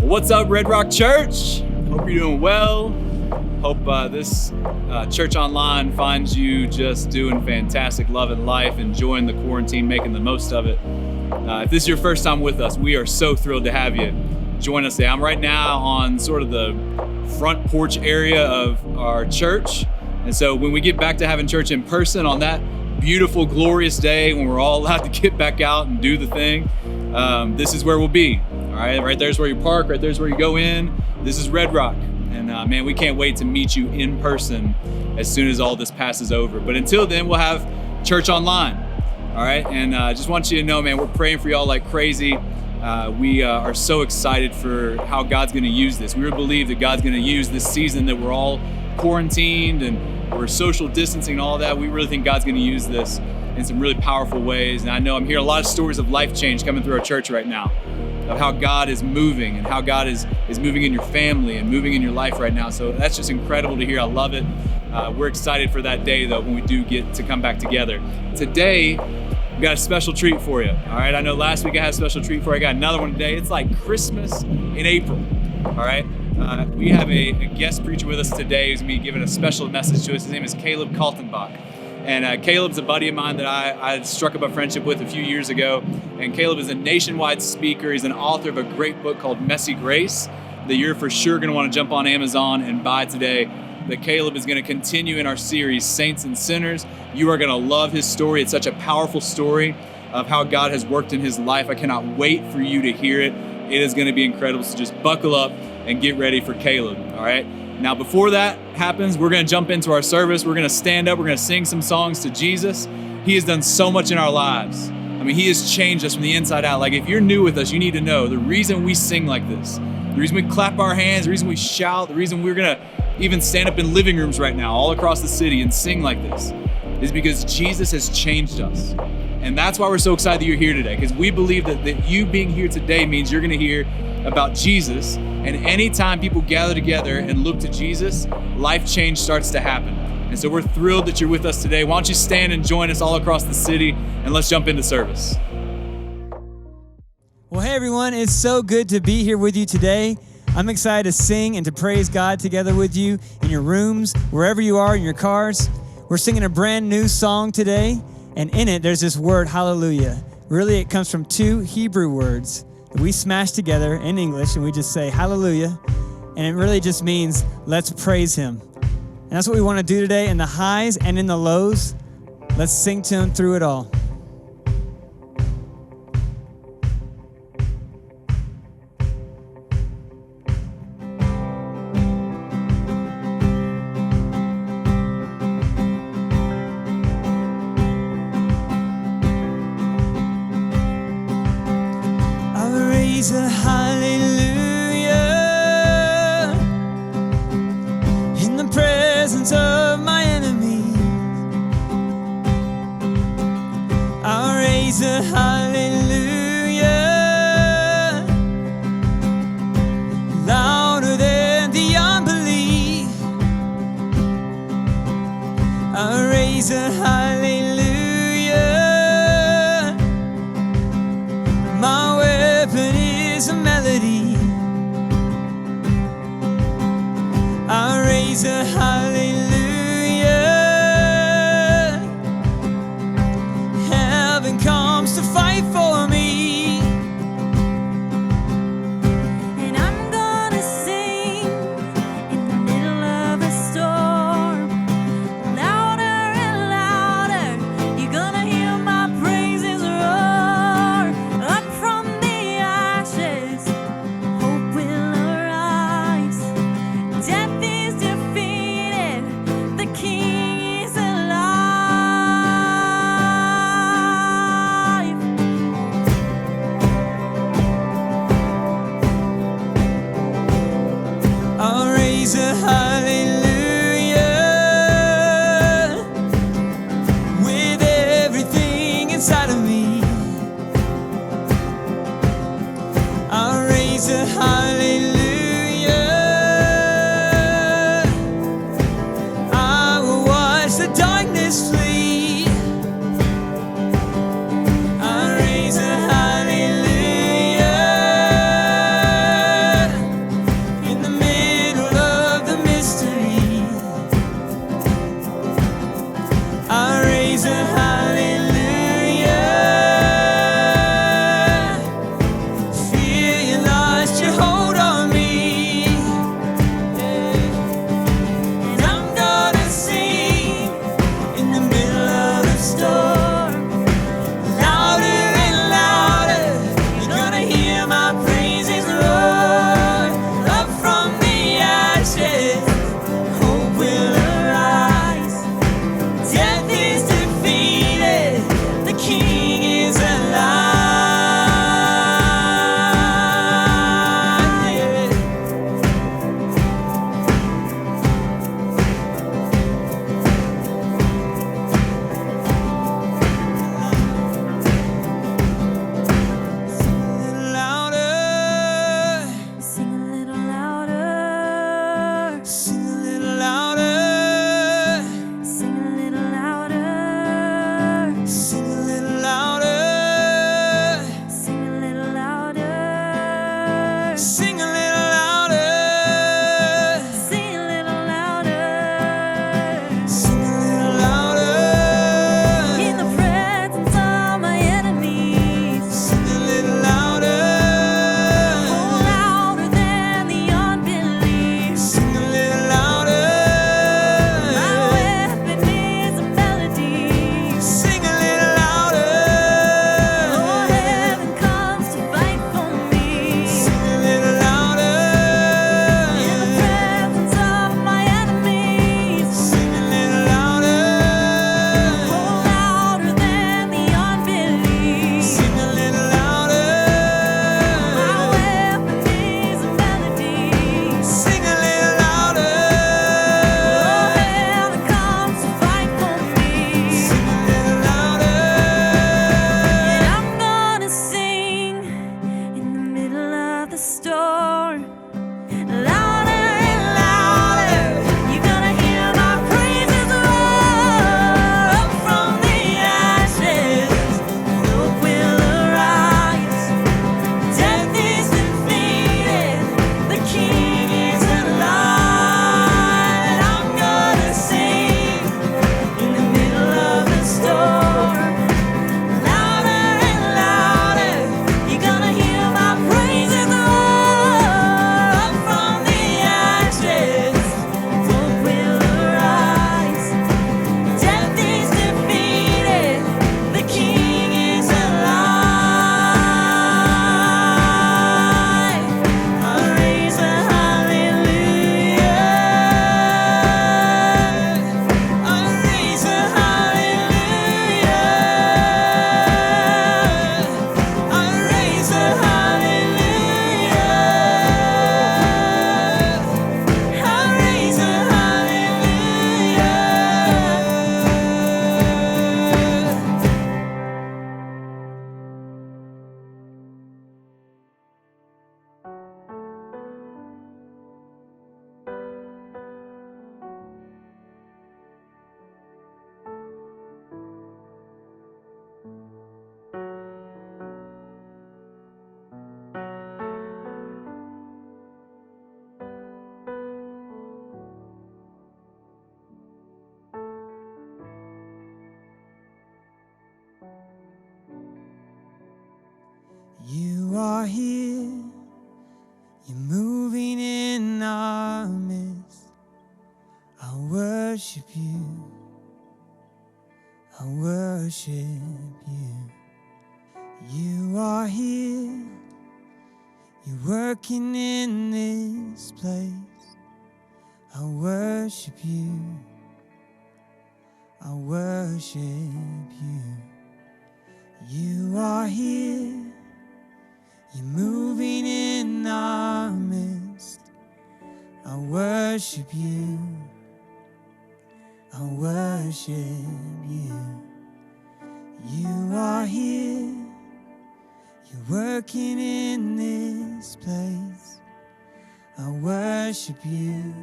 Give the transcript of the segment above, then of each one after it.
What's up, Red Rock Church? Hope you're doing well. Hope this church online finds you just doing fantastic, loving life, enjoying the quarantine, making the most of it. If this is your first time with us, we are so thrilled to have you join us today. I'm right now on sort of the front porch area of our church. And so when we get back to having church in person on that beautiful, glorious day when we're all allowed to get back out and do the thing, this is where we'll be. All right there's where you park, right there's where you go in. This is Red Rock. And man, we can't wait to meet you in person as soon as all this passes over. But until then, we'll have church online. All right, and I just want you to know, man, we're praying for y'all like crazy. We are so excited for how God's gonna use this. We really believe that God's gonna use this season that we're all quarantined and we're social distancing and all that. We really think God's gonna use this in some really powerful ways. And I know I'm hearing a lot of stories of life change coming through our church right now, of how God is moving and how God is moving in your family and moving in your life right now. So that's just incredible to hear. I love it. We're excited for that day though, when we do get to come back together. Today, we got a special treat for you. All right, I know last week I had a special treat for you. I got another one today. It's like Christmas in April. All right, we have a guest preacher with us today who's gonna be giving a special message to us. His name is Caleb Kaltenbach. And Caleb's a buddy of mine that I struck up a friendship with a few years ago. And Caleb is a nationwide speaker. He's an author of a great book called Messy Grace that you're for sure gonna wanna jump on Amazon and buy today. That Caleb is gonna continue in our series, Saints and Sinners. You are gonna love his story. It's such a powerful story of how God has worked in his life. I cannot wait for you to hear it. It is gonna be incredible. So just buckle up and get ready for Caleb, all right? Now, before that happens, we're gonna jump into our service. We're gonna stand up, we're gonna sing some songs to Jesus. He has done so much in our lives. I mean, he has changed us from the inside out. Like, if you're new with us, you need to know the reason we sing like this, the reason we clap our hands, the reason we shout, the reason we're gonna even stand up in living rooms right now all across the city and sing like this is because Jesus has changed us. And that's why we're so excited that you're here today, because we believe that you being here today means you're gonna hear about Jesus. And anytime people gather together and look to Jesus, life change starts to happen. And so we're thrilled that you're with us today. Why don't you stand and join us all across the city, and let's jump into service. Hey everyone, it's so good to be here with you today. I'm excited to sing and to praise God together with you in your rooms, wherever you are, in your cars. We're singing a brand new song today, and in it there's this word, hallelujah. Really, it comes from two Hebrew words that we smash together in English, and we just say hallelujah, and it really just means let's praise him. And that's what we want to do today in the highs and in the lows. Let's sing to him through it all. A hallelujah in the presence of my enemies. I'll raise a hallelujah louder than the unbelief. I'll raise a hallelujah. My weapon is a melody. I raise a hallelujah. Heaven comes to fight for me, and I'm gonna sing in the middle of a storm, louder and louder. You're gonna hear my praises roar up from the ashes. Hope will arise. Death is defeated. You are here, you're moving in our midst. I worship you, I worship you. You are here, you're working in this place. I worship you, I worship you. You are here, you're moving in our midst. I worship you, I worship you. You are here, you're working in this place. I worship you,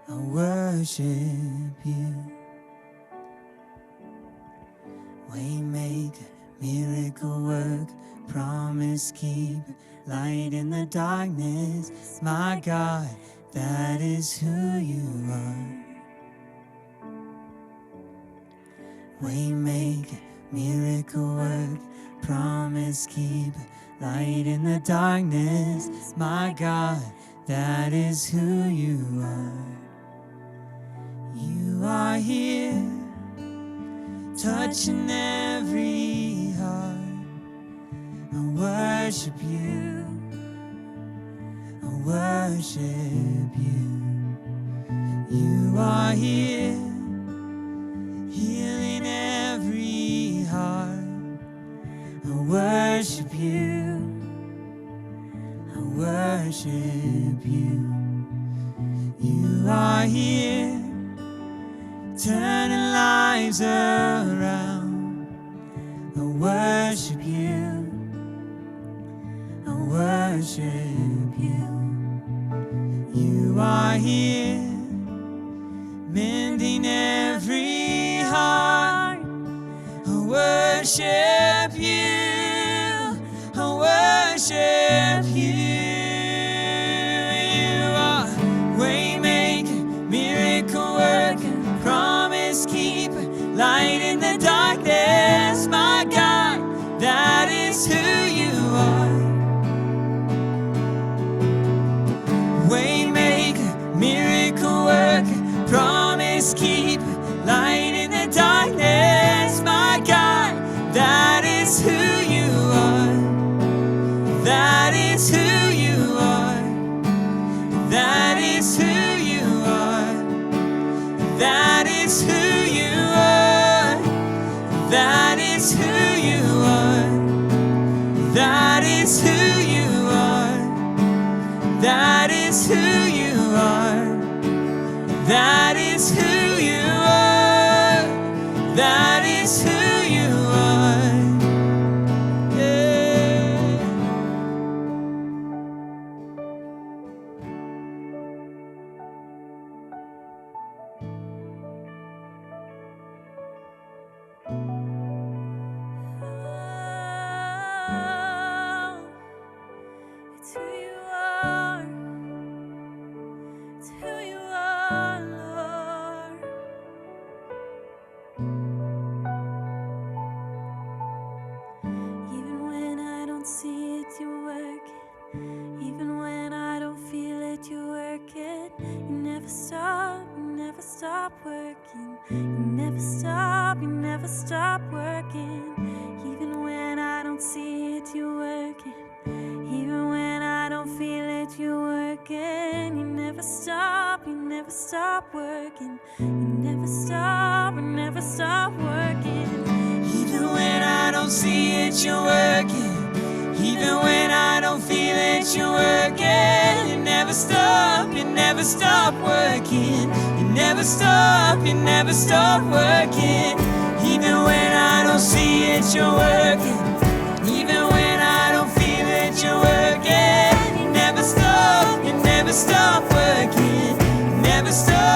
I worship you. Waymaker, miracle work, promise keep, light in the darkness. My God, that is who you are. Waymaker, miracle work, promise keep, light in the darkness. My God, that is who you are. You are here, touching every heart. I worship you, I worship you. You are here, healing every heart. I worship you, I worship you. You are here, turning lives around. I worship you, I worship you. You are here, mending every heart. I worship you, I worship you. You are waymaker, miracle worker, promise keeper, light in the darkness. My God, that is who you are. Waymaker, miracle worker, promise keeper, light in the darkness. My God, that is who you are. That is who you are. That is who you are. That is who you are. That is who you are. That is who you are. That is who you are. That is who you are. That is who you are. Yeah. Oh, it's who you are. It's who you are, Lord. Even when I don't see it, you're working. Even when I don't feel it, you're working. You never stop working. You never stop working. Even when I don't see it, you're working. Even when I don't feel it, you're working. You never stop working. You never stop working. Even when I don't see it, you're working. Even when I don't feel it, you're working. You never stop working. You never stop working. Even when I don't see it, you're working. Even when I don't feel it, you're working. You never stop working. You never stop.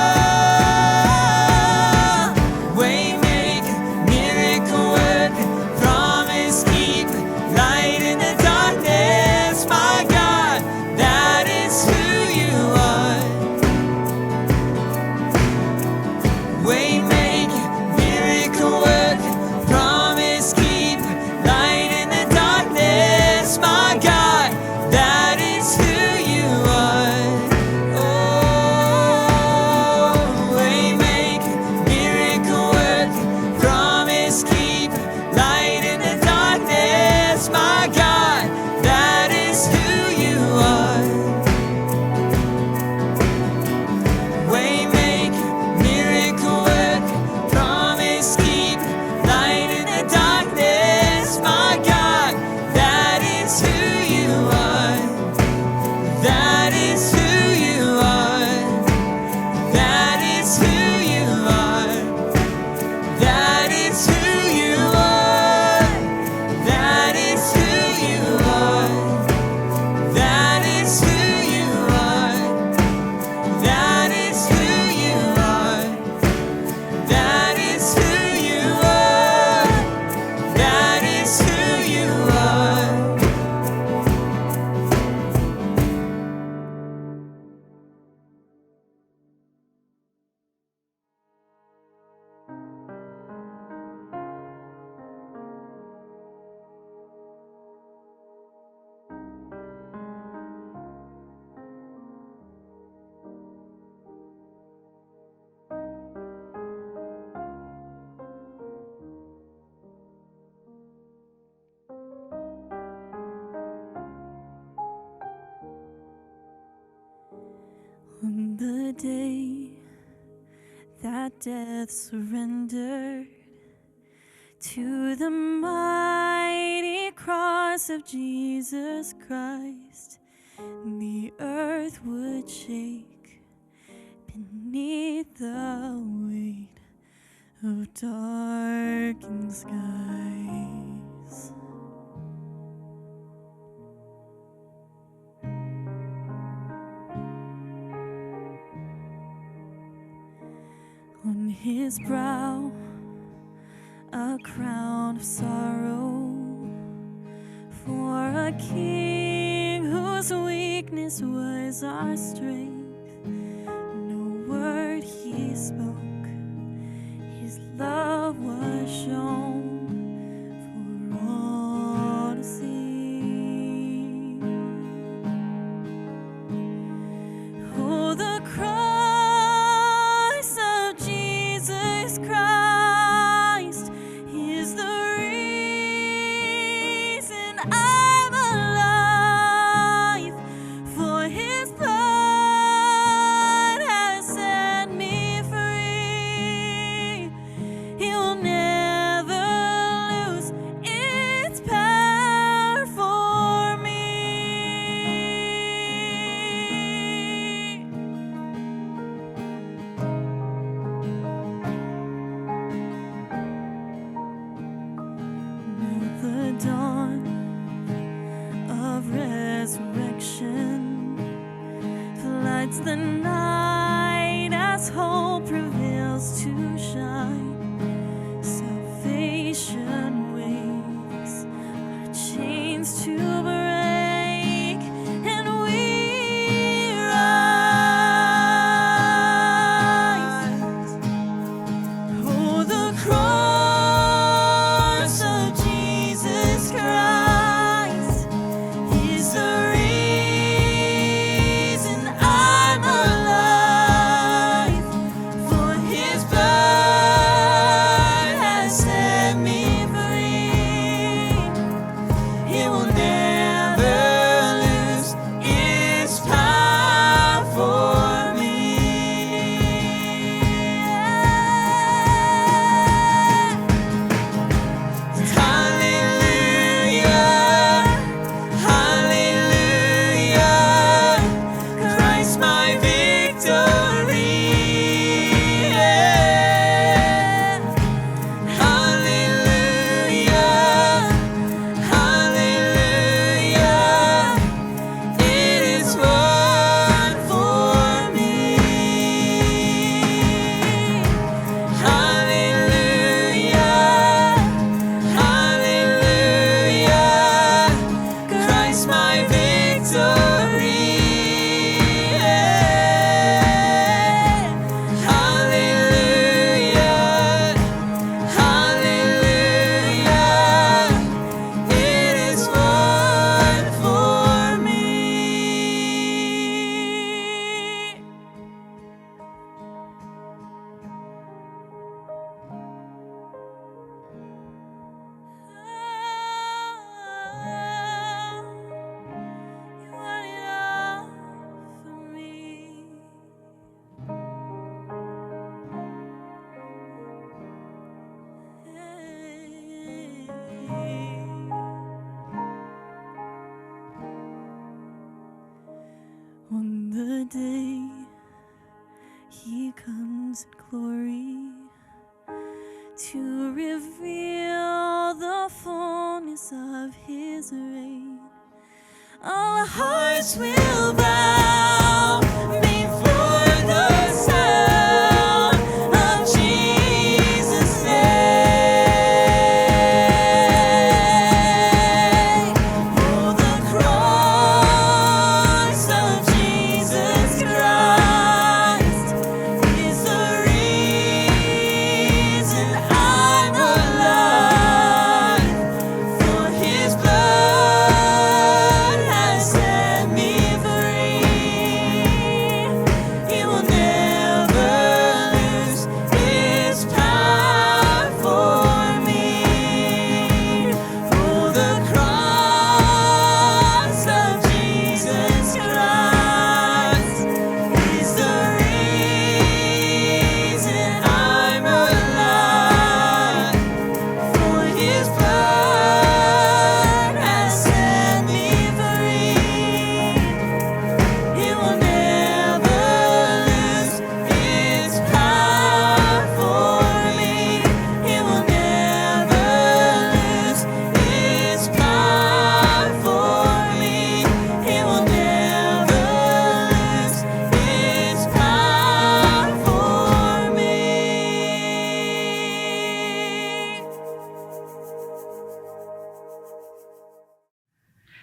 Waymaker, miracle worker, promise keeper, light in the darkness. My God, that is who you are. Waymaker, miracle worker, promise keeper, light day that death surrendered to the mighty cross of Jesus Christ, the earth would shake beneath the weight of darkened skies. On his brow a crown of sorrow, for a king whose weakness was our strength. No word he spoke, his love was shown for all to see. Oh, the cross of Jesus Christ is the reason I'm alive, for his blood has set me free. He'll never lose its power for me. Now the dawn of resurrection floods the night as hope prevails to shine. Salvation wakes, our chains to break, and we rise. Oh, the cross of Jesus Christ is the reason I'm alive, for his blood has set me free. It will never lose its power for me. Hallelujah, hallelujah, Christ my victory. Hallelujah, hallelujah, it is won for me. Hallelujah, hallelujah, Christ my victory. Hallelujah, hallelujah, it is won for me. You want it all for me. On the day he comes in glory to reveal the fullness of his reign, all hearts will bow before the sound of Jesus' name. Oh, the cross of Jesus Christ is the reason I'm alive, for his blood has set me free.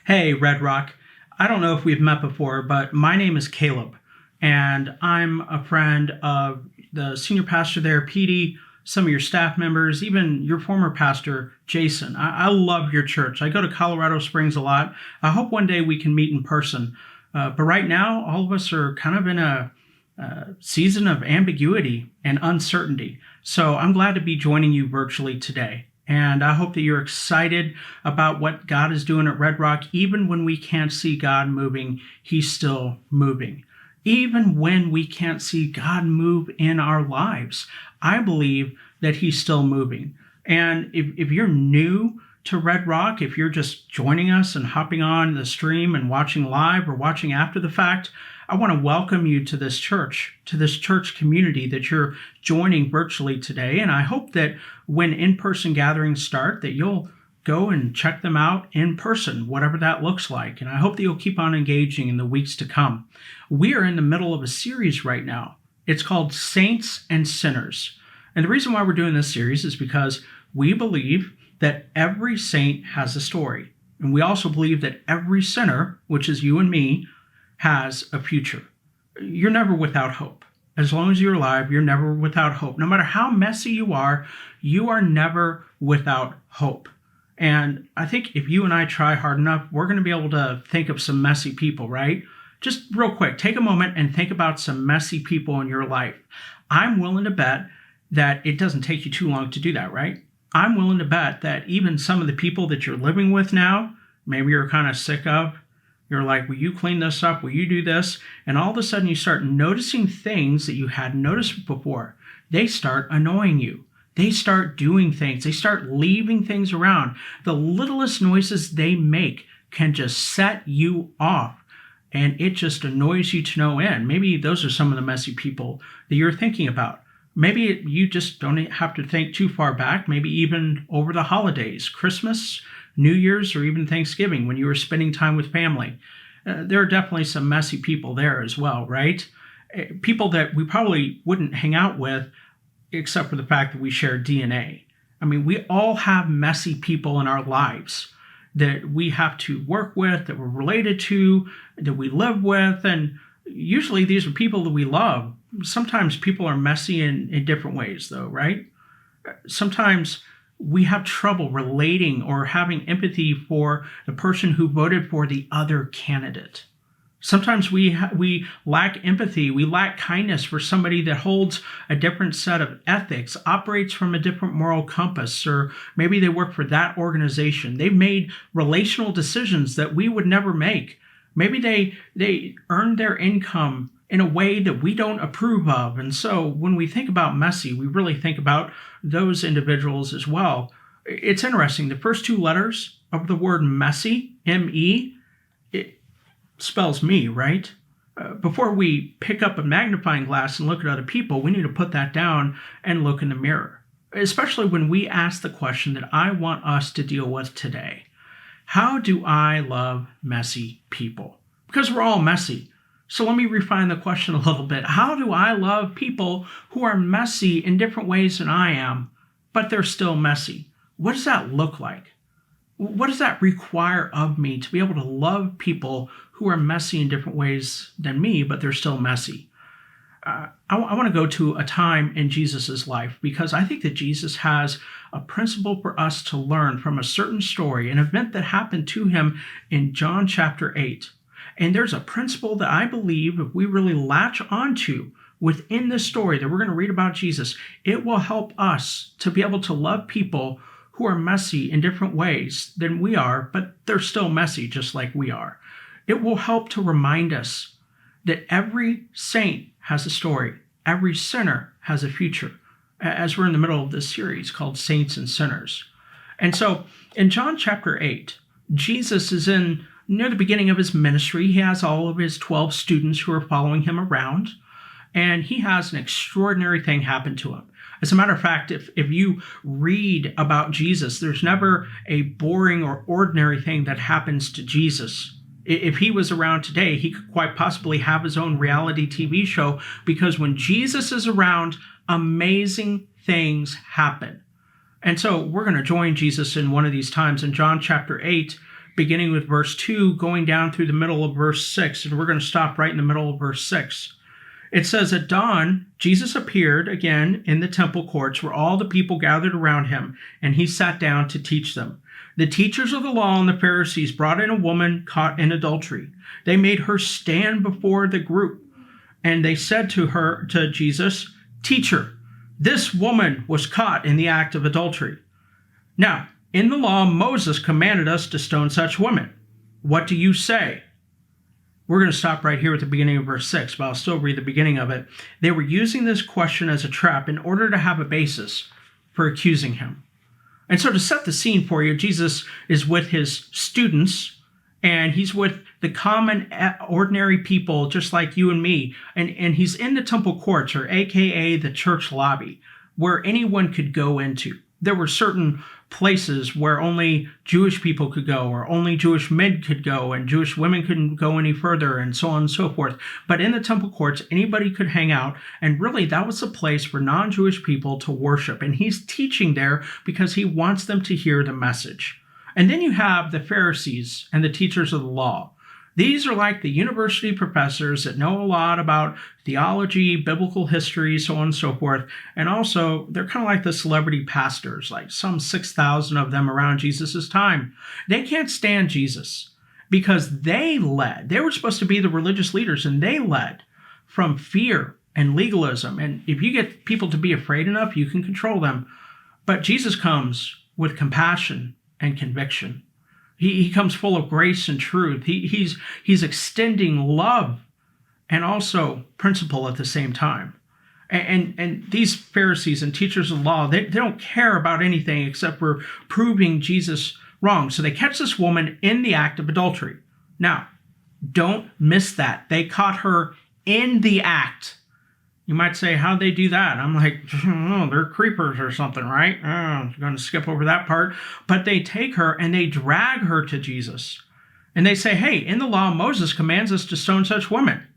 Hey, Red Rock. I don't know if we've met before, but my name is Caleb, and I'm a friend of the senior pastor there, Petey, some of your staff members, even your former pastor, Jason. I love your church. I go to Colorado Springs a lot. I hope one day we can meet in person. But right now, all of us are kind of in a season of ambiguity and uncertainty. So I'm glad to be joining you virtually today. And I hope that you're excited about what God is doing at Red Rock. Even when we can't see God moving, He's still moving. Even when we can't see God move in our lives, I believe that He's still moving. And if you're new to Red Rock, if you're just joining us and hopping on the stream and watching live or watching after the fact, I want to welcome you to this church community that you're joining virtually today. And I hope that when in-person gatherings start, that you'll go and check them out in person, whatever that looks like. And I hope that you'll keep on engaging in the weeks to come. We are in the middle of a series right now. It's called Saints and Sinners. And the reason why we're doing this series is because we believe that every saint has a story. And we also believe that every sinner, which is you and me, has a future. You're never without hope. As long as you're alive, you're never without hope. No matter how messy you are never without hope. And I think if you and I try hard enough, we're going to be able to think of some messy people, right? Just real quick, take a moment and think about some messy people in your life. I'm willing to bet that it doesn't take you too long to do that, right? I'm willing to bet that even some of the people that you're living with now, maybe you're kind of sick of, you're like, will you clean this up? Will you do this? And all of a sudden you start noticing things that you hadn't noticed before. They start annoying you. They start doing things. They start leaving things around. The littlest noises they make can just set you off. And it just annoys you to no end. Maybe those are some of the messy people that you're thinking about. Maybe you just don't have to think too far back. Maybe even over the holidays, Christmas, New Year's, or even Thanksgiving when you were spending time with family. There are definitely some messy people there as well, right? People that we probably wouldn't hang out with except for the fact that we share DNA. I mean, we all have messy people in our lives that we have to work with, that we're related to, that we live with. And usually these are people that we love. Sometimes people are messy in different ways, though, right? Sometimes we have trouble relating or having empathy for the person who voted for the other candidate. Sometimes we lack empathy, we lack kindness for somebody that holds a different set of ethics, operates from a different moral compass, or maybe they work for that organization. They've made relational decisions that we would never make. Maybe they earned their income in a way that we don't approve of. And so when we think about messy, we really think about those individuals as well. It's interesting. The first two letters of the word messy, M-E, it spells me, right? Before we pick up a magnifying glass and look at other people, we need to put that down and look in the mirror, especially when we ask the question that I want us to deal with today. How do I love messy people? Because we're all messy. So let me refine the question a little bit. How do I love people who are messy in different ways than I am, but they're still messy? What does that look like? What does that require of me to be able to love people who are messy in different ways than me, but they're still messy? I want to go to a time in Jesus's life because I think that Jesus has a principle for us to learn from a certain story, an event that happened to him in John chapter 8. And there's a principle that I believe if we really latch onto within this story that we're going to read about Jesus, it will help us to be able to love people who are messy in different ways than we are, but they're still messy just like we are. It will help to remind us that every saint has a story. Every sinner has a future, as we're in the middle of this series called Saints and Sinners. And so in John chapter 8, Jesus is near the beginning of his ministry. He has all of his 12 students who are following him around, and he has an extraordinary thing happen to him. As a matter of fact, if you read about Jesus, there's never a boring or ordinary thing that happens to Jesus. If he was around today, he could quite possibly have his own reality TV show, because when Jesus is around, amazing things happen. And so we're going to join Jesus in one of these times in John chapter 8, beginning with verse 2, going down through the middle of verse 6. And we're going to stop right in the middle of verse 6. It says, at dawn, Jesus appeared again in the temple courts where all the people gathered around him, and he sat down to teach them. The teachers of the law and the Pharisees brought in a woman caught in adultery. They made her stand before the group, and they said to Jesus, Teacher, this woman was caught in the act of adultery. Now, in the law, Moses commanded us to stone such women. What do you say? We're going to stop right here at the beginning of verse 6, but I'll still read the beginning of it. They were using this question as a trap in order to have a basis for accusing him. And so to set the scene for you, Jesus is with his students, and he's with the common, ordinary people just like you and me. And he's in the temple courts, or AKA the church lobby, where anyone could go into. There were certain places where only Jewish people could go, or only Jewish men could go, and Jewish women couldn't go any further, and so on and so forth. But in the temple courts, anybody could hang out, and really that was a place for non-Jewish people to worship. And he's teaching there because he wants them to hear the message. And then you have the Pharisees and the teachers of the law. These are like the university professors that know a lot about theology, biblical history, so on and so forth. And also, they're kind of like the celebrity pastors, like some 6,000 of them around Jesus' time. They can't stand Jesus because they were supposed to be the religious leaders, and they led from fear and legalism. And if you get people to be afraid enough, you can control them. But Jesus comes with compassion and conviction. He comes full of grace and truth. He's extending love and also principle at the same time. And these Pharisees and teachers of law, they don't care about anything except for proving Jesus wrong. So they catch this woman in the act of adultery. Now, don't miss that. They caught her in the act. You might say, how'd they do that? I'm like, oh, they're creepers or something, right? I'm going to skip over that part. But they take her and they drag her to Jesus. And they say, hey, in the law, Moses commands us to stone such women.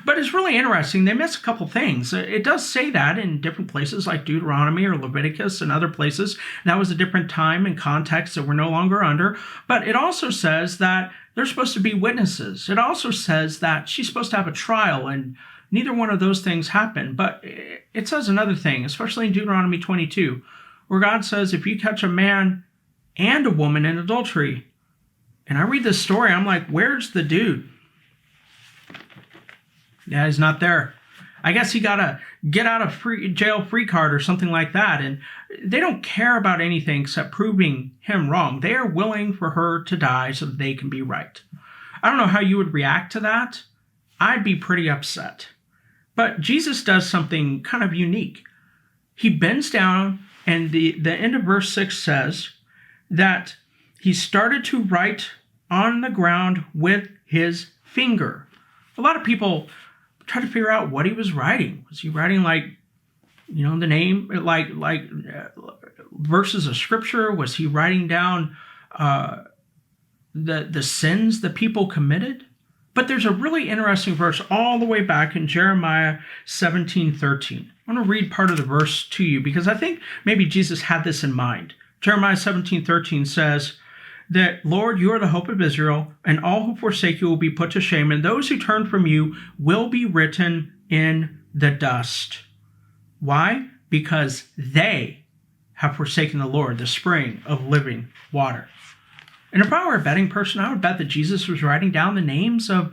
But it's really interesting. They miss a couple things. It does say that in different places like Deuteronomy or Leviticus and other places. That was a different time and context that we're no longer under. But it also says that they're supposed to be witnesses. It also says that she's supposed to have a trial, and neither one of those things happen. But it says another thing, especially in Deuteronomy 22, where God says, if you catch a man and a woman in adultery, and I read this story, I'm like, where's the dude? Yeah, he's not there. I guess he got a get out of jail free card or something like that. And they don't care about anything except proving him wrong. They are willing for her to die so that they can be right. I don't know how you would react to that. I'd be pretty upset. But Jesus does something kind of unique. He bends down, and the end of verse 6 says that he started to write on the ground with his finger. A lot of people try to figure out what he was writing. Was he writing the name, like verses of scripture? Was he writing down the sins that people committed? But there's a really interesting verse all the way back in Jeremiah 17:13. I want to read part of the verse to you because I think maybe Jesus had this in mind. Jeremiah 17:13 says that, Lord, you are the hope of Israel, and all who forsake you will be put to shame, and those who turn from you will be written in the dust. Why? Because they have forsaken the Lord, the spring of living water. And if I were a betting person, I would bet that Jesus was writing down the names of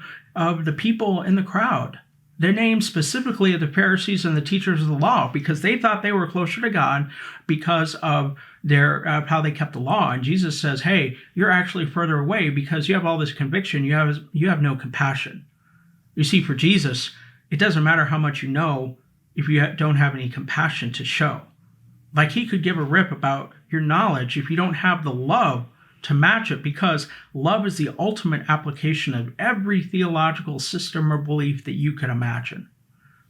the people in the crowd, the names specifically of the Pharisees and the teachers of the law, because they thought they were closer to God because of their how they kept the law. And Jesus says, hey, you're actually further away because you have all this conviction. You have no compassion. You see, for Jesus, it doesn't matter how much you know if you don't have any compassion to show. Like, he could give a rip about your knowledge if you don't have the love to match it, because love is the ultimate application of every theological system or belief that you could imagine.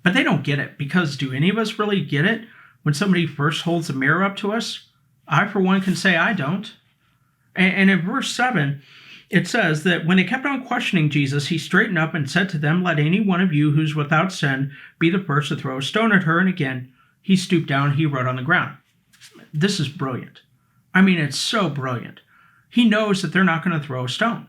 But they don't get it, because do any of us really get it when somebody first holds a mirror up to us? I, for one, can say I don't. And in verse 7, it says that when they kept on questioning Jesus, he straightened up and said to them, let any one of you who's without sin be the first to throw a stone at her. And again, he stooped down, he wrote on the ground. This is brilliant. I mean, it's so brilliant. he knows that they're not going to throw a stone.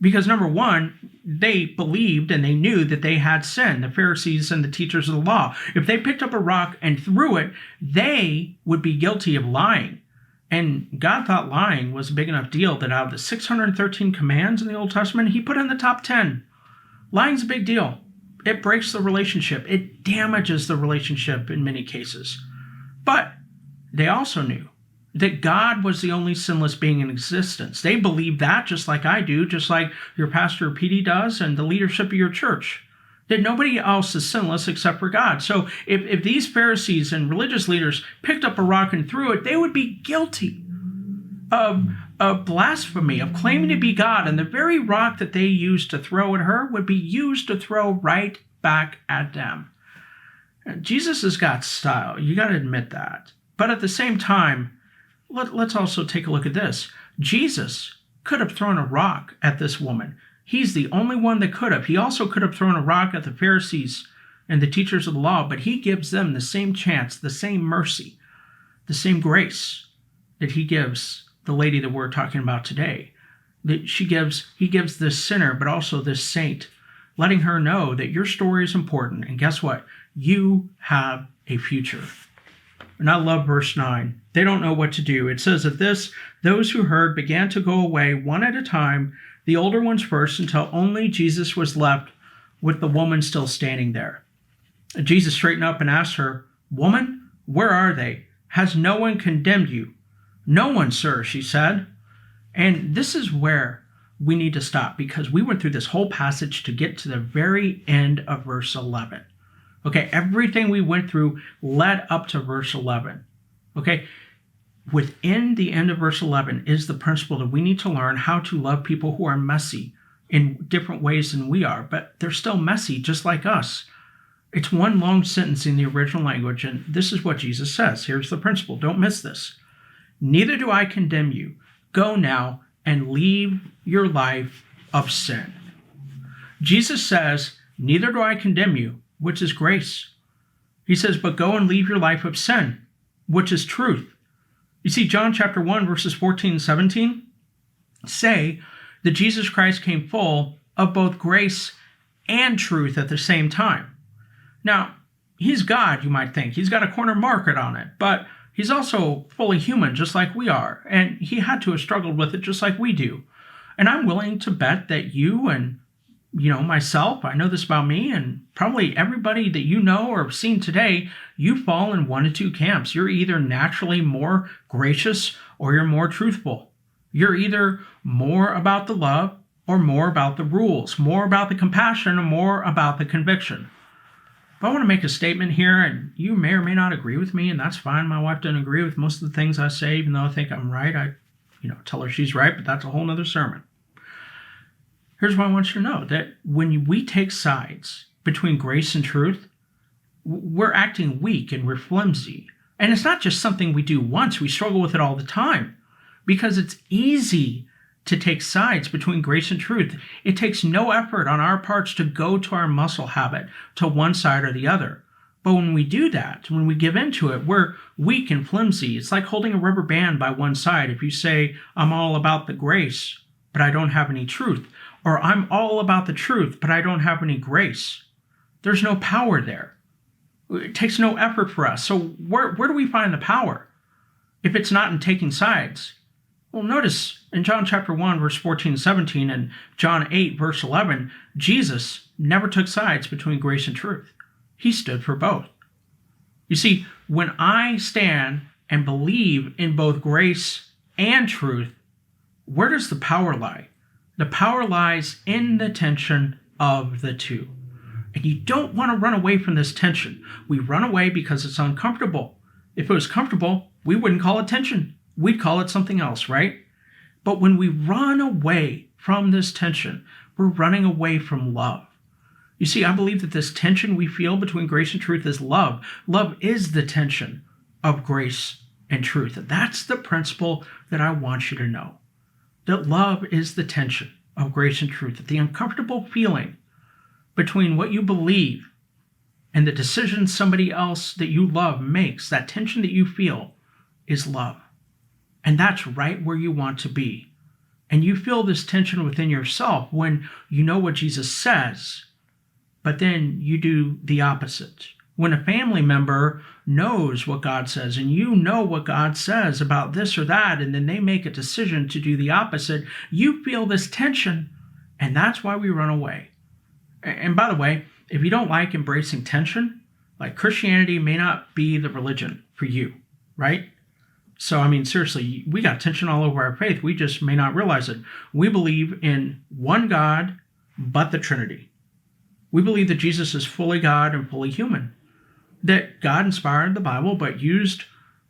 Because number one, they believed and they knew that they had sin, the Pharisees and the teachers of the law. If they picked up a rock and threw it, they would be guilty of lying. And God thought lying was a big enough deal that out of the 613 commands in the Old Testament, he put in the top 10. Lying's a big deal. It breaks the relationship. It damages the relationship in many cases. But they also knew that God was the only sinless being in existence. They believed that just like I do, just like your pastor Petey does and the leadership of your church, that nobody else is sinless except for God. So if these Pharisees and religious leaders picked up a rock and threw it, they would be guilty of blasphemy, of claiming to be God. And the very rock that they used to throw at her would be used to throw right back at them. Jesus has got style. You got to admit that. But at the same time, let's also take a look at this. Jesus could have thrown a rock at this woman. He's the only one that could have. He also could have thrown a rock at the Pharisees and the teachers of the law, but he gives them the same chance, the same mercy, the same grace that he gives the lady that we're talking about today. That he gives this sinner, but also this saint, letting her know that your story is important. And guess what? You have a future. And I love verse 9. They don't know what to do. It says that those who heard began to go away one at a time, the older ones first, until only Jesus was left with the woman still standing there. And Jesus straightened up and asked her, "Woman, where are they? Has no one condemned you?" "No one, sir," she said. And this is where we need to stop, because we went through this whole passage to get to the very end of verse 11. Okay, everything we went through led up to verse 11. Okay, within the end of verse 11 is the principle that we need to learn how to love people who are messy in different ways than we are, but they're still messy just like us. It's one long sentence in the original language, and this is what Jesus says. Here's the principle. Don't miss this. "Neither do I condemn you. Go now and leave your life of sin." Jesus says, "Neither do I condemn you," which is grace. He says, "But go and leave your life of sin," which is truth. You see, John chapter 1, verses 14 and 17 say that Jesus Christ came full of both grace and truth at the same time. Now, he's God, you might think. He's got a corner market on it, but he's also fully human, just like we are. And he had to have struggled with it just like we do. And I'm willing to bet that you and myself, I know this about me, and probably everybody that you know or have seen today, you fall in one of two camps. You're either naturally more gracious or you're more truthful. You're either more about the love or more about the rules, more about the compassion or more about the conviction. But I want to make a statement here, and you may or may not agree with me, and that's fine. My wife doesn't agree with most of the things I say, even though I think I'm right. I tell her she's right, but that's a whole nother sermon. Here's what I want you to know, that when we take sides between grace and truth, we're acting weak and we're flimsy. And it's not just something we do once. We struggle with it all the time because it's easy to take sides between grace and truth. It takes no effort on our parts to go to our muscle habit to one side or the other. But when we do that, when we give into it, we're weak and flimsy. It's like holding a rubber band by one side. If you say, "I'm all about the grace, but I don't have any truth," or "I'm all about the truth, but I don't have any grace," there's no power there. It takes no effort for us. So where do we find the power if it's not in taking sides? Well, notice in John chapter 1, verse 14 and 17, and John 8, verse 11, Jesus never took sides between grace and truth. He stood for both. You see, when I stand and believe in both grace and truth, where does the power lie? The power lies in the tension of the two. And you don't want to run away from this tension. We run away because it's uncomfortable. If it was comfortable, we wouldn't call it tension. We'd call it something else, right? But when we run away from this tension, we're running away from love. You see, I believe that this tension we feel between grace and truth is love. Love is the tension of grace and truth. And that's the principle that I want you to know. That love is the tension of grace and truth. That the uncomfortable feeling between what you believe and the decision somebody else that you love makes, that tension that you feel, is love. And that's right where you want to be. And you feel this tension within yourself when you know what Jesus says, but then you do the opposite. When a family member knows what God says and you know what God says about this or that, and then they make a decision to do the opposite, you feel this tension, and that's why we run away. And by the way, if you don't like embracing tension, like Christianity may not be the religion for you, right? So, I mean, seriously, we got tension all over our faith. We just may not realize it. We believe in one God, but the Trinity. We believe that Jesus is fully God and fully human. That God inspired the Bible, but used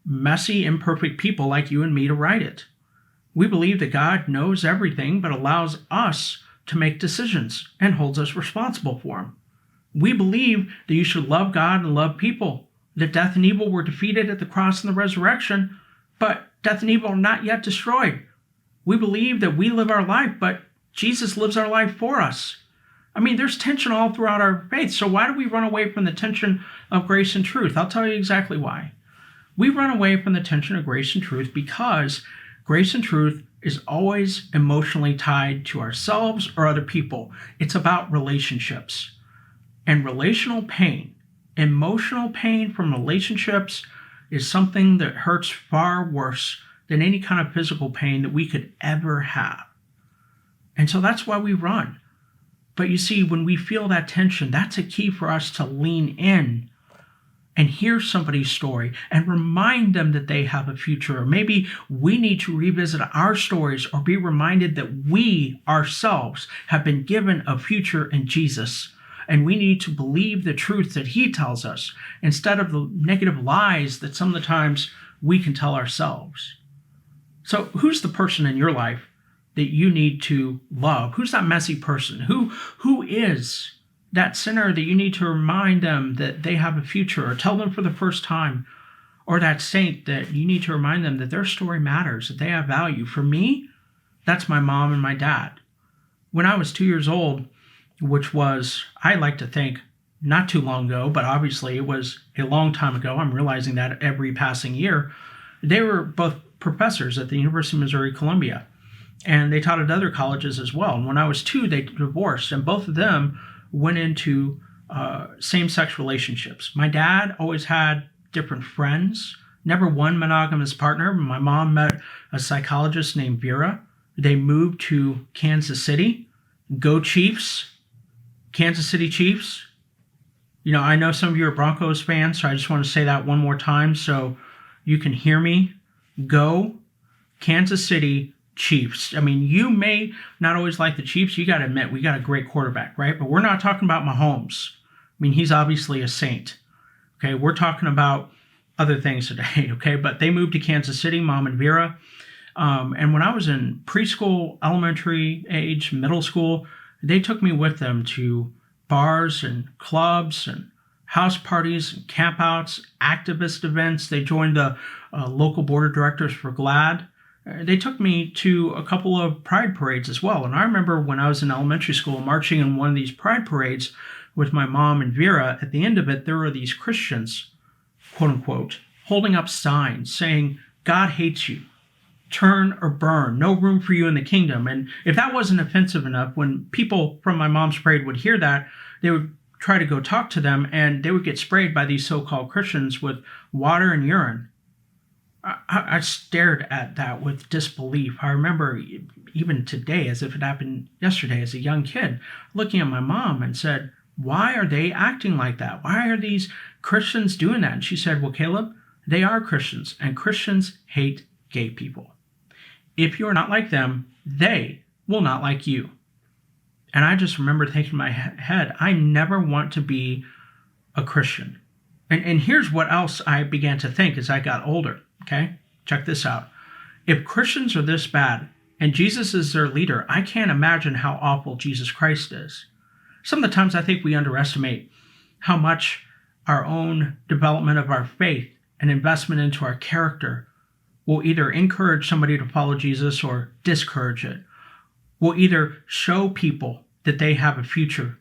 messy, imperfect people like you and me to write it. We believe that God knows everything, but allows us to make decisions and holds us responsible for them. We believe that you should love God and love people, that death and evil were defeated at the cross and the resurrection, but death and evil are not yet destroyed. We believe that we live our life, but Jesus lives our life for us. I mean, there's tension all throughout our faith. So why do we run away from the tension of grace and truth? I'll tell you exactly why. We run away from the tension of grace and truth because grace and truth is always emotionally tied to ourselves or other people. It's about relationships. And relational pain, emotional pain from relationships, is something that hurts far worse than any kind of physical pain that we could ever have. And so that's why we run. But you see, when we feel that tension, that's a key for us to lean in and hear somebody's story and remind them that they have a future. Or maybe we need to revisit our stories or be reminded that we ourselves have been given a future in Jesus. And we need to believe the truth that he tells us instead of the negative lies that some of the times we can tell ourselves. So who's the person in your life that you need to love? Who's that messy person? Who is that sinner that you need to remind them that they have a future or tell them for the first time? Or that saint that you need to remind them that their story matters, that they have value. For me, that's my mom and my dad. When I was 2 years old, which was, I like to think, not too long ago, but obviously it was a long time ago. I'm realizing that every passing year. They were both professors at the University of Missouri, Columbia, and they taught at other colleges as well. And when I was 2, they divorced, and both of them went into same-sex relationships. My dad always had different friends, never one monogamous partner. My mom met a psychologist named Vera. They moved to Kansas City. Go Chiefs! Kansas City Chiefs. You know, I know some of you are Broncos fans, so I just want to say that one more time so you can hear me. Go Kansas City Chiefs. I mean, you may not always like the Chiefs. You got to admit, we got a great quarterback, right? But we're not talking about Mahomes. I mean, he's obviously a saint. Okay, we're talking about other things today, okay? But they moved to Kansas City, Mom and Vera. And when I was in preschool, elementary age, middle school, they took me with them to bars and clubs and house parties and campouts, activist events. They joined the local board of directors for GLAAD. They took me to a couple of pride parades as well. And I remember when I was in elementary school marching in one of these pride parades with my mom and Vera. At the end of it, there were these Christians, quote unquote, holding up signs saying, God hates you. Turn or burn, no room for you in the kingdom. And if that wasn't offensive enough, when people from my mom's parade would hear that, they would try to go talk to them, and they would get sprayed by these so-called Christians with water and urine. I stared at that with disbelief. I remember even today, as if it happened yesterday as a young kid, looking at my mom and said, why are they acting like that? Why are these Christians doing that? And she said, well, Caleb, they are Christians, and Christians hate gay people. If you're not like them, they will not like you. And I just remember thinking in my head, I never want to be a Christian. And here's what else I began to think as I got older, okay? Check this out. If Christians are this bad and Jesus is their leader, I can't imagine how awful Jesus Christ is. Some of the times I think we underestimate how much our own development of our faith and investment into our character will either encourage somebody to follow Jesus or discourage it. Will either show people that they have a future,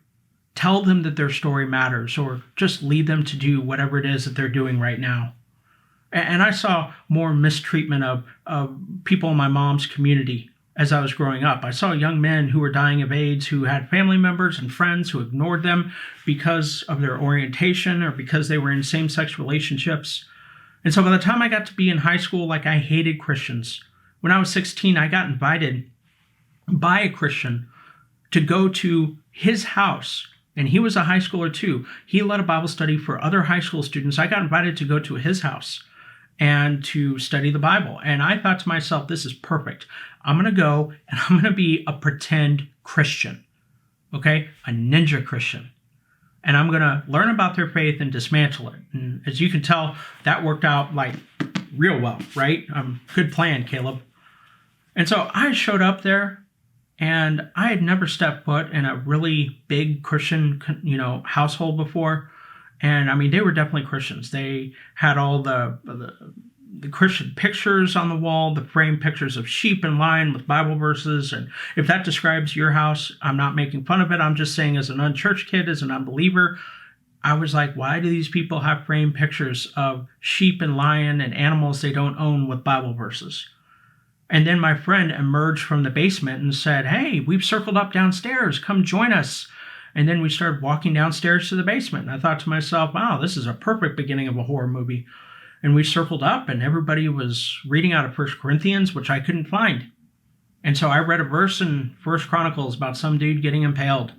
tell them that their story matters, or just lead them to do whatever it is that they're doing right now. And I saw more mistreatment of people in my mom's community as I was growing up. I saw young men who were dying of AIDS who had family members and friends who ignored them because of their orientation or because they were in same-sex relationships. And so by the time I got to be in high school, like, I hated Christians. When I was 16, I got invited by a Christian to go to his house, and he was a high schooler too. He led a Bible study for other high school students. I got invited to go to his house and to study the Bible. And I thought to myself, this is perfect. I'm going to go and I'm going to be a pretend Christian, okay? A ninja Christian. And I'm going to learn about their faith and dismantle it. And as you can tell, that worked out like real well, right? Good plan, Caleb. And so I showed up there, and I had never stepped foot in a really big Christian, household before. And I mean, they were definitely Christians. They had all the Christian pictures on the wall, the framed pictures of sheep and lion with Bible verses. And if that describes your house, I'm not making fun of it. I'm just saying, as an unchurched kid, as an unbeliever, I was like, why do these people have framed pictures of sheep and lion and animals they don't own with Bible verses? And then my friend emerged from the basement and said, hey, we've circled up downstairs. Come join us. And then we started walking downstairs to the basement. And I thought to myself, wow, this is a perfect beginning of a horror movie. And we circled up, and everybody was reading out of 1 Corinthians, which I couldn't find. And so I read a verse in 1 Chronicles about some dude getting impaled.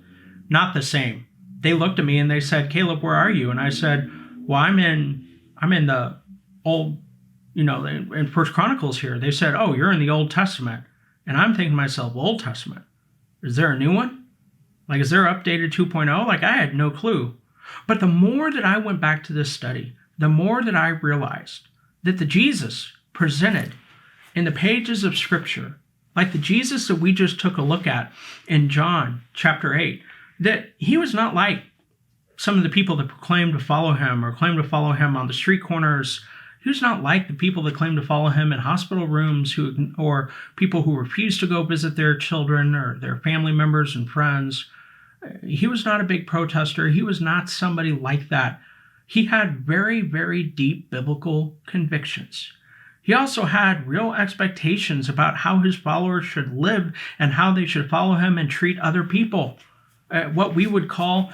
Not the same. They looked at me and they said, Caleb, where are you? And I said, well, I'm in the old, in 1 Chronicles here. They said, oh, you're in the Old Testament. And I'm thinking to myself, Old Testament? Is there a new one? Like, is there updated 2.0? Like, I had no clue. But the more that I went back to this study, the more that I realized that the Jesus presented in the pages of Scripture, like the Jesus that we just took a look at in John chapter 8, that he was not like some of the people that proclaim to follow him or claim to follow him on the street corners. He was not like the people that claim to follow him in hospital rooms or people who refuse to go visit their children or their family members and friends. He was not a big protester. He was not somebody like that. He had very, very deep biblical convictions. He also had real expectations about how his followers should live and how they should follow him and treat other people. What we would call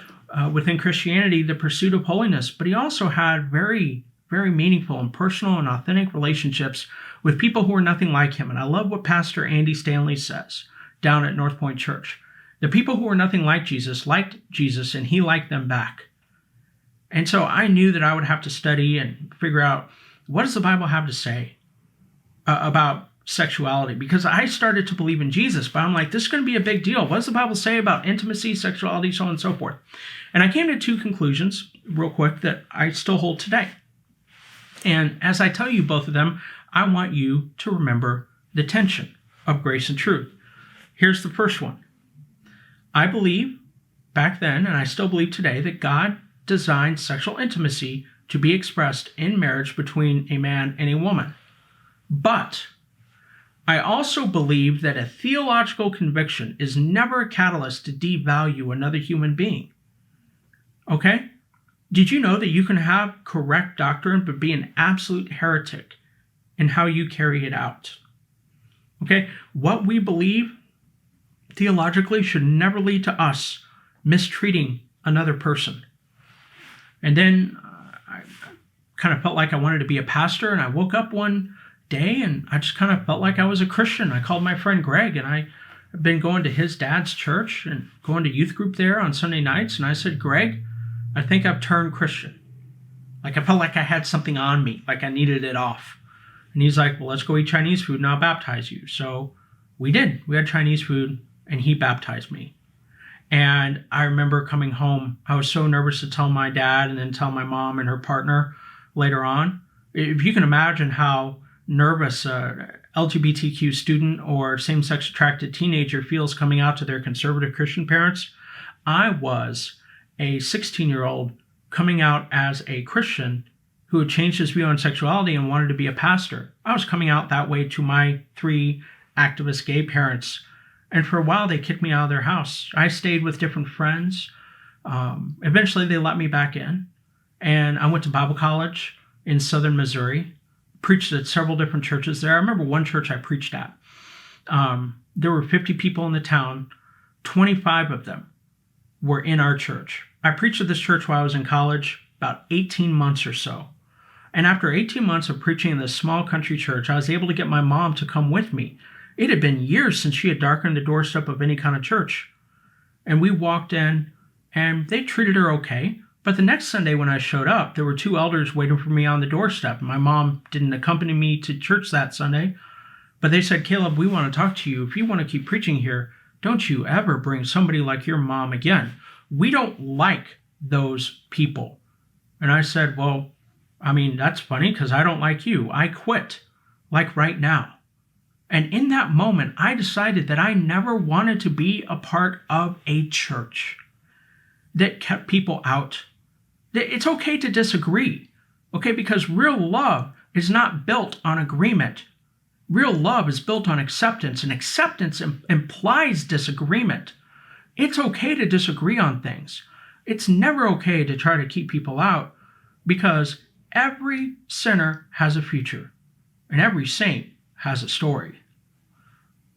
within Christianity the pursuit of holiness. But he also had very, very meaningful and personal and authentic relationships with people who were nothing like him. And I love what Pastor Andy Stanley says down at North Point Church. The people who were nothing like Jesus liked Jesus, and he liked them back. And so I knew that I would have to study and figure out, what does the Bible have to say about sexuality? Because I started to believe in Jesus, but I'm like, this is going to be a big deal. What does the Bible say about intimacy, sexuality, so on and so forth? And I came to two conclusions real quick that I still hold today. And as I tell you both of them, I want you to remember the tension of grace and truth. Here's the first one. I believe back then, and I still believe today, that God designed sexual intimacy to be expressed in marriage between a man and a woman. But I also believe that a theological conviction is never a catalyst to devalue another human being. Okay? Did you know that you can have correct doctrine but be an absolute heretic in how you carry it out? Okay? What we believe theologically should never lead to us mistreating another person. And then I kind of felt like I wanted to be a pastor, and I woke up one day and I just kind of felt like I was a Christian. I called my friend Greg, and I've been going to his dad's church and going to youth group there on Sunday nights. And I said, Greg, I think I've turned Christian. Like, I felt like I had something on me, like I needed it off. And he's like, well, let's go eat Chinese food and I'll baptize you. So we did. We had Chinese food and he baptized me. And I remember coming home, I was so nervous to tell my dad and then tell my mom and her partner later on. If you can imagine how nervous a LGBTQ student or same-sex attracted teenager feels coming out to their conservative Christian parents, I was a 16-year-old coming out as a Christian who had changed his view on sexuality and wanted to be a pastor. I was coming out that way to my 3 activist gay parents. And for a while, they kicked me out of their house. I stayed with different friends. Eventually, they let me back in. And I went to Bible college in southern Missouri, preached at several different churches there. I remember one church I preached at. there were 50 people in the town. 25 of them were in our church. I preached at this church while I was in college, about 18 months or so. And after 18 months of preaching in this small country church, I was able to get my mom to come with me. It had been years since she had darkened the doorstep of any kind of church. And we walked in, and they treated her okay. But the next Sunday when I showed up, there were two elders waiting for me on the doorstep. My mom didn't accompany me to church that Sunday, but they said, "Caleb, we want to talk to you. If you want to keep preaching here, don't you ever bring somebody like your mom again. We don't like those people." And I said, "Well, I mean, that's funny because I don't like you. I quit, like right now." And in that moment, I decided that I never wanted to be a part of a church that kept people out. It's okay to disagree, okay? Because real love is not built on agreement. Real love is built on acceptance, and acceptance implies disagreement. It's okay to disagree on things. It's never okay to try to keep people out, because every sinner has a future, and every saint has a story.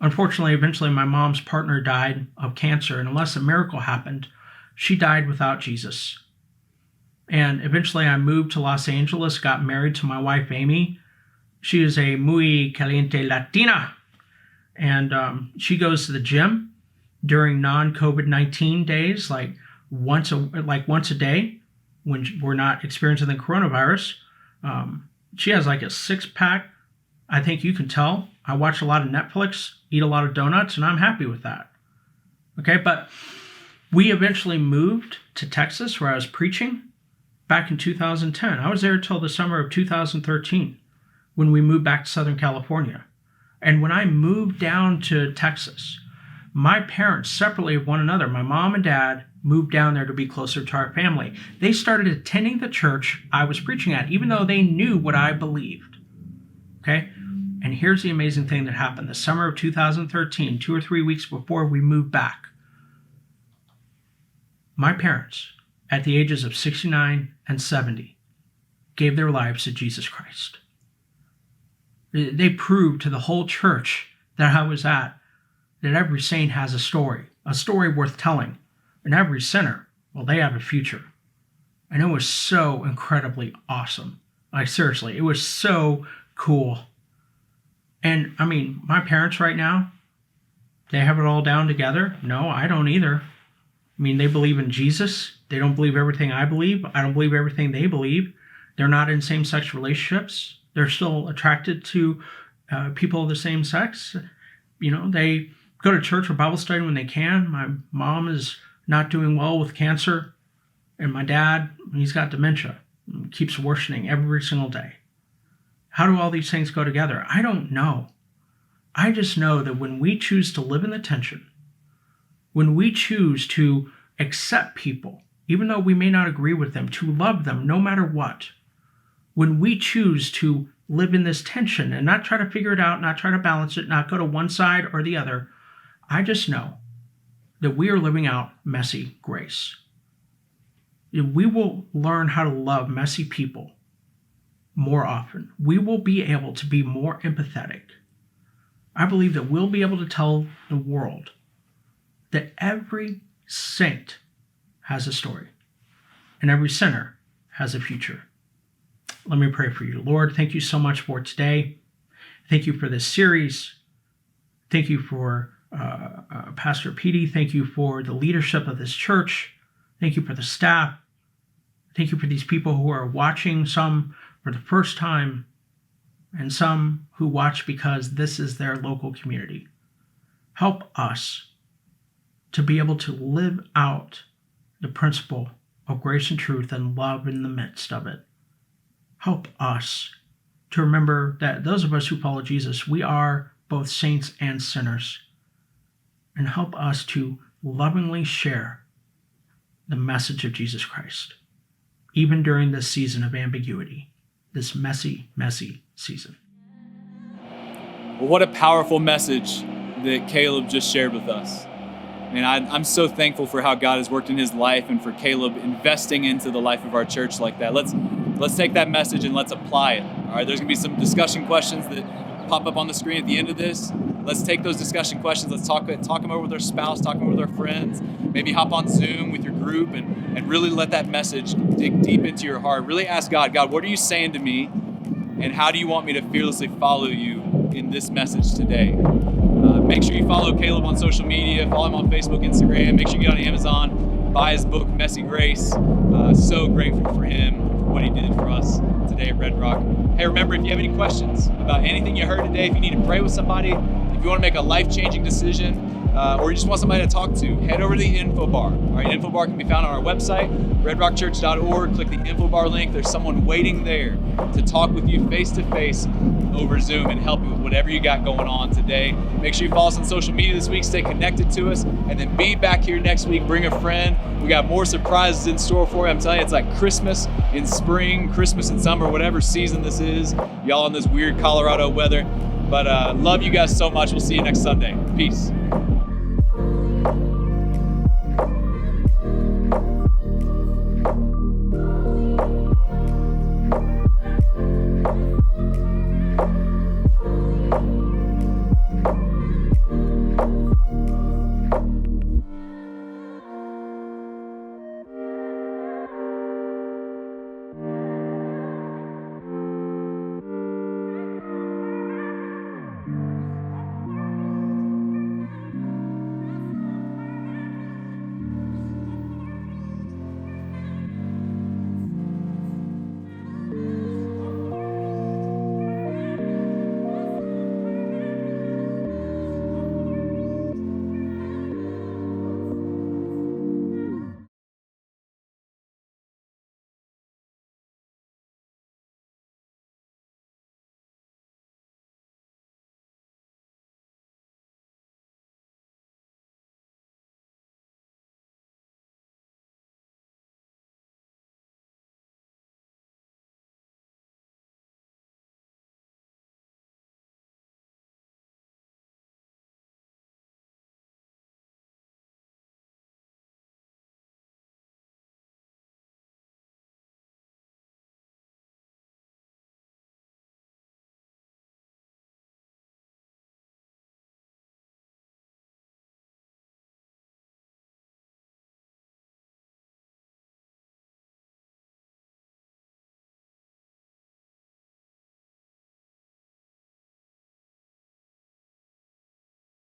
Unfortunately, eventually my mom's partner died of cancer, and unless a miracle happened, she died without Jesus. And eventually I moved to Los Angeles, got married to my wife, Amy. She is a muy caliente Latina. And she goes to the gym during non-COVID-19 days, like once a day when we're not experiencing the coronavirus. She has like a six-pack. I think you can tell. I watch a lot of Netflix, eat a lot of donuts, and I'm happy with that. Okay, but we eventually moved to Texas, where I was preaching back in 2010. I was there until the summer of 2013 when we moved back to Southern California. And when I moved down to Texas, my parents, separately of one another, my mom and dad, moved down there to be closer to our family. They started attending the church I was preaching at, even though they knew what I believed. Okay? And here's the amazing thing that happened. The summer of 2013, 2 or 3 weeks before we moved back, my parents, at the ages of 69 and 70, gave their lives to Jesus Christ. They proved to the whole church that I was at that every saint has a story worth telling. And every sinner, well, they have a future. And it was so incredibly awesome. Like, seriously, it was so cool. And, I mean, my parents right now, they have it all down together. No, I don't either. I mean, they believe in Jesus. They don't believe everything I believe. I don't believe everything they believe. They're not in same-sex relationships. They're still attracted to people of the same sex. You know, they go to church or Bible study when they can. My mom is not doing well with cancer. And my dad, he's got dementia. He keeps worsening every single day. How do all these things go together? I don't know. I just know that when we choose to live in the tension, when we choose to accept people, even though we may not agree with them, to love them no matter what, when we choose to live in this tension and not try to figure it out, not try to balance it, not go to one side or the other, I just know that we are living out messy grace. If we will learn how to love messy people more often, we will be able to be more empathetic. I believe that we'll be able to tell the world that every saint has a story and every sinner has a future. Let me pray for you. Lord, thank you so much for today. Thank you for this series. Thank you for Pastor Petey. Thank you for the leadership of this church. Thank you for the staff. Thank you for these people who are watching, some for the first time, and some who watch because this is their local community. Help us to be able to live out the principle of grace and truth and love in the midst of it. Help us to remember that those of us who follow Jesus, we are both saints and sinners. And help us to lovingly share the message of Jesus Christ, even during this season of ambiguity, this messy, messy season. Well, what a powerful message that Caleb just shared with us. Man, I'm so thankful for how God has worked in his life and for Caleb investing into the life of our church like that. Let's take that message and let's apply it. All right, there's gonna be some discussion questions that pop up on the screen at the end of this. Let's take those discussion questions. Let's talk them over with our spouse, talk them over with our friends. Maybe hop on Zoom with your group and really let that message dig deep into your heart. Really ask God, what are you saying to me? And how do you want me to fearlessly follow you in this message today? Make sure you follow Caleb on social media, follow him on Facebook, Instagram. Make sure you get on Amazon, buy his book, Messy Grace. So grateful for him, for what he did for us today at Red Rock. Hey, remember, if you have any questions about anything you heard today, if you need to pray with somebody, if you want to make a life-changing decision, or you just want somebody to talk to, head over to the info bar. All right, info bar can be found on our website, redrockchurch.org. Click the info bar link. There's someone waiting there to talk with you face-to-face over Zoom and help you with whatever you got going on today. Make sure you follow us on social media this week. Stay connected to us, and then be back here next week. Bring a friend. We got more surprises in store for you. I'm telling you, it's like Christmas in spring, Christmas in summer, whatever season this is. Y'all in this weird Colorado weather. But love you guys so much. We'll see you next Sunday. Peace.